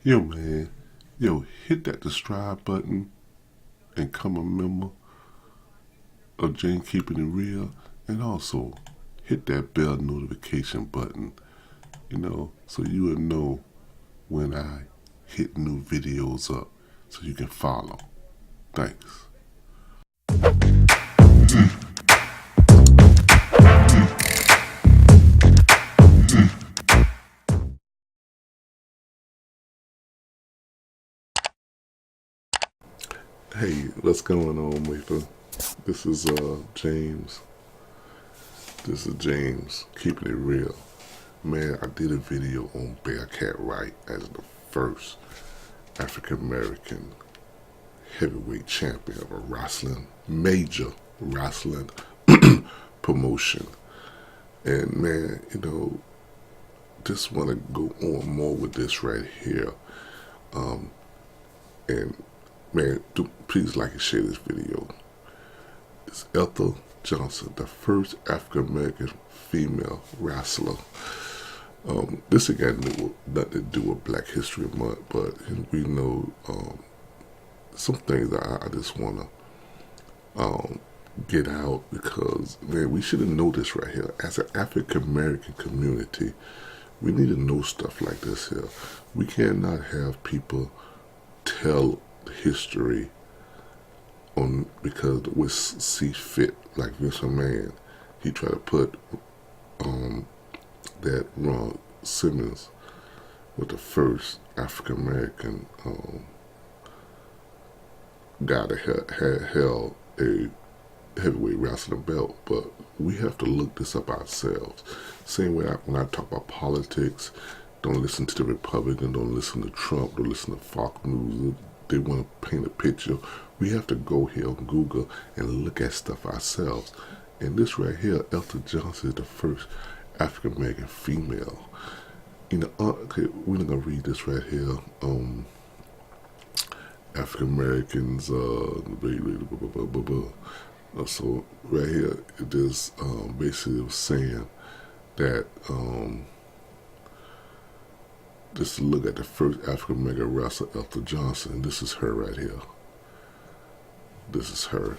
Yo, man. Yo, hit that subscribe button and become a member of Jane Keeping It Real. And also, hit that bell notification button, so you will know when I hit new videos up so you can follow. Thanks. Hey, what's going on, Ethel? This is James. This is James Keeping It Real. Man, I did a video on Bearcat Wright as the first African American heavyweight champion of a major wrestling promotion. And man, just want to go on more with this right here. And man, please like and share this video. It's Ethel Johnson, the first African American female wrestler. This again nothing to do with Black History Month, but we know some things that I just want to get out, because man, we should have known this right here. As an African American community, we need to know stuff like this here. We cannot have people tell history on because we see fit. Like Vince McMahon, he tried to put that Ron Simmons was the first African American guy that had held a heavyweight wrestling belt, but we have to look this up ourselves. Same way when I talk about politics, don't listen to the Republican, don't listen to Trump, don't listen to Fox News. They want to paint a picture. We have to go here on Google and look at stuff ourselves. And this right here, Ethel Johnson is the first African American female. Okay, we're not gonna read this right here. African Americans, so right here, it is basically saying that just look at the first African American wrestler, Ethel Johnson. This is her right here. This is her.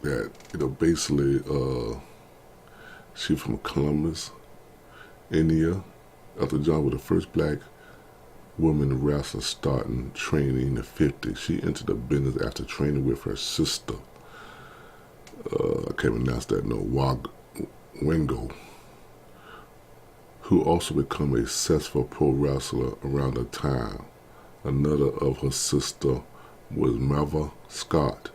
That basically she from Columbus, India. Ethel Johnson was the first Black woman wrestler starting training in the 50s. She entered the business after training with her sister. I can't pronounce that, no, Wingo, who also became a successful pro wrestler around the time. Another of her sister was Marva Scott,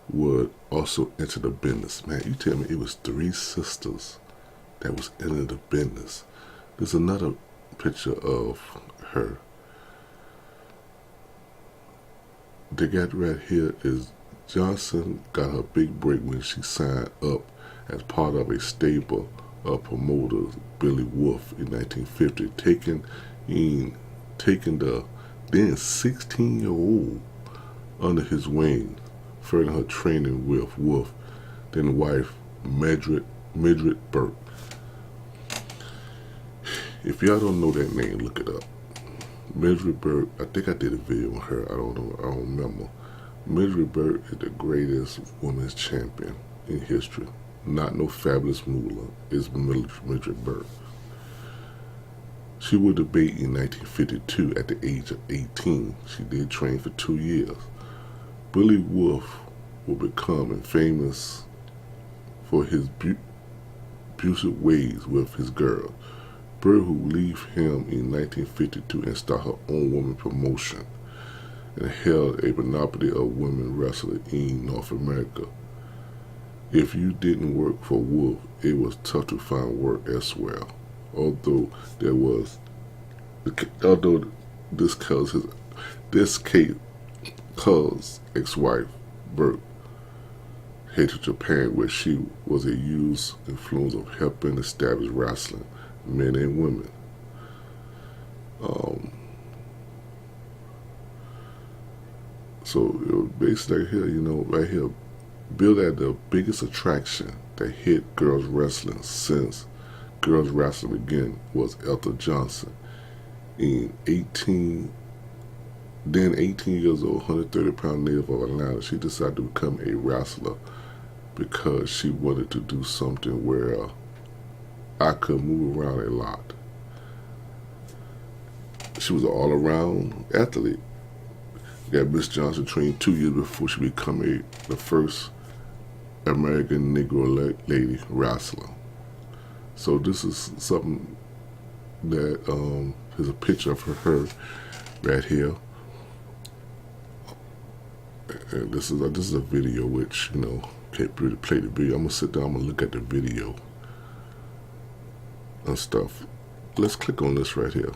would also enter the business. Man, you tell me it was 3 sisters that was in the business. There's another picture of her. The guy right here is Johnson got her big break when she signed up as part of a stable of promoters, Billy Wolf, in 1950, taking the then 16-year-old under his wing, furthering her training with Wolf, then wife Mildred Burke. If y'all don't know that name, look it up. Mildred Burke, I think I did a video on her, I don't remember. Mildred Burke is the greatest women's champion in history. Not no fabulous moolah, it's Mildred Burke. She would debate in 1952 at the age of 18. She did train for 2 years. Billy Wolf will become famous for his abusive ways with his girl. Burke would leave him in 1952 and start her own woman promotion and held a monopoly of women wrestling in North America. If you didn't work for Wolf, it was tough to find work elsewhere. Although this Cuz ex-wife Burke headed to Japan, where she was a huge influence of helping establish wrestling, men and women. So basically here, right here, billed as the biggest attraction that hit girls wrestling since girls wrestling began was Ethel Johnson. In 18 years old, 130-pound native of Atlanta, she decided to become a wrestler because she wanted to do something where I could move around a lot. She was an all-around athlete. Got Miss Johnson trained 2 years before she became the first American Negro lady wrestler. So this is something that is a picture of her right here. And this is a video, which, you know, can't really play the video. I'm gonna sit down, I'm gonna look at the video and stuff. Let's click on this right here.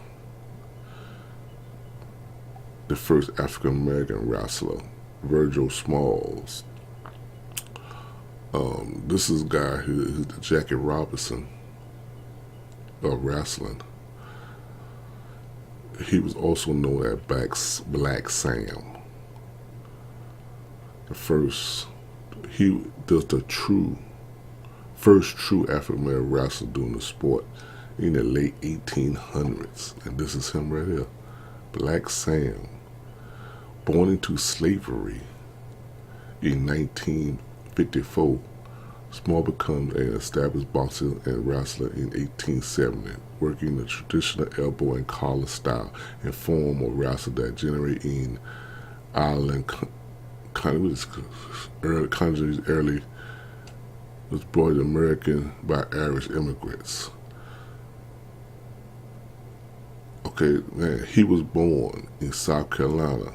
The first African American wrestler, Viro Small. This is a guy who's the Jackie Robinson of wrestling. He was also known as Black Sam. He was the first true African American wrestler doing the sport in the late 1800s. And this is him right here, Black Sam. Born into slavery in 1954, Small becomes an established boxer and wrestler in 1870, working the traditional elbow and collar style and form of wrestling that generate in Ireland countries early was brought to American by Irish immigrants. Okay, man, he was born in South Carolina.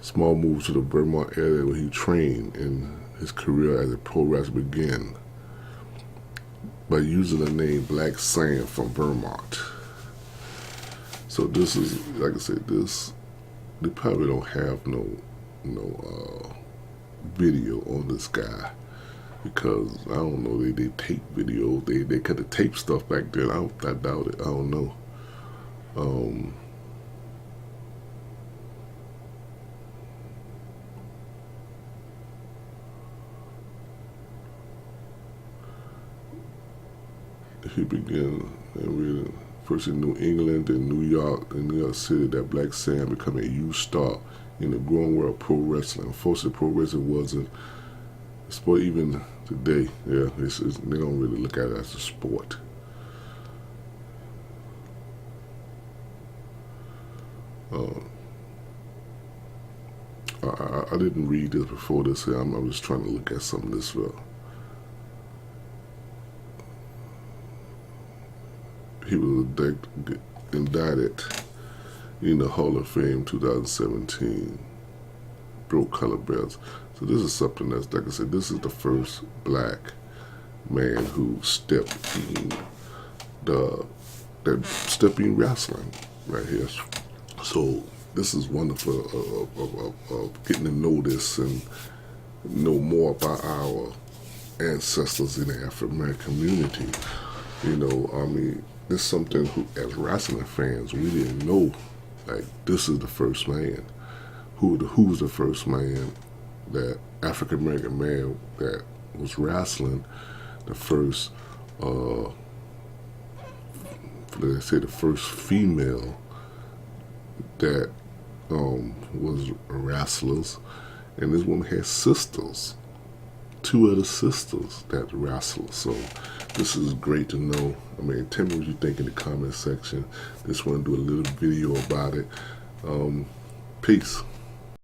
Small moved to the Vermont area where he trained, and his career as a pro wrestler began by using the name Black Sam from Vermont. So this is, like I said, they probably don't have no video on this guy, because I don't know, they tape videos, they could have taped stuff back then. I doubt it. I don't know. He began first in New England, then New York City, that Black Sam became a huge star in the growing world of pro wrestling. Unfortunately, pro wrestling wasn't a sport even today. Yeah, they don't really look at it as a sport. I didn't read this before this. I'm just trying to look at some of this. He was indicted in the Hall of Fame 2017. Broke color belts. So this is something that's, like I said, this is the first black man who stepped in wrestling right here. So this is wonderful of getting to know this and know more about our ancestors in the African American community. You know, I mean, this is something as wrestling fans, we didn't know. Like, this is the first man. Who was the first man, that African American man that was wrestling, the first, let's say the first female that was wrestlers, and this woman had sisters, 2 other sisters that wrestled. So this is great to know. I mean, tell me what you think in the comment section. Just want to do a little video about it. Peace.